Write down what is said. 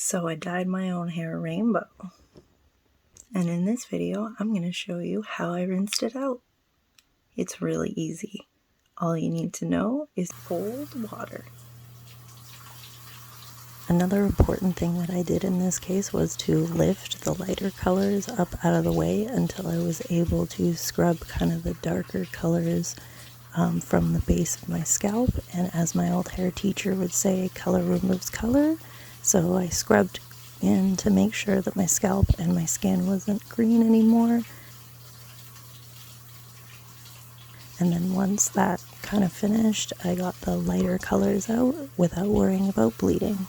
So I dyed my own hair rainbow. And in this video, I'm going to show you how I rinsed it out. It's really easy. All you need to know is cold water. Another important thing that I did in this case was to lift the lighter colors up out of the way until I was able to scrub kind of the darker colors from the base of my scalp. And as my old hair teacher would say, color removes color. So I scrubbed in to make sure that my scalp and my skin wasn't green anymore. And then once that kind of finished, I got the lighter colors out without worrying about bleeding.